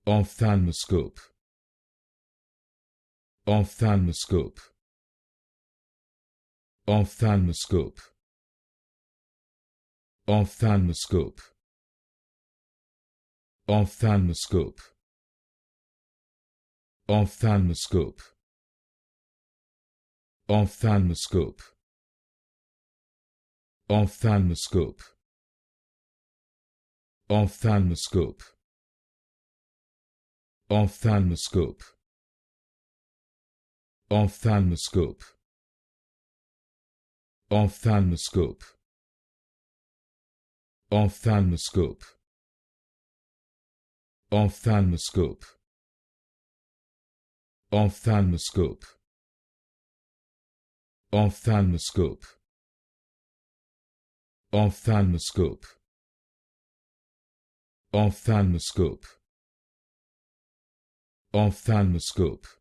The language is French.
Ophthalmoscope. Ophthalmoscope. Ophthalmoscope. Ophthalmoscope. Ophthalmoscope. Ophthalmoscope. Ophthalmoscope. Ophthalmoscope. Ophthalmoscope. Ophthalmoscope. Ophthalmoscope. Ophthalmoscope. Ophthalmoscope. Ophthalmoscope. Ophthalmoscope. Ophthalmoscope. Ophthalmoscope. Ophthalmoscope. Ophthalmoscope.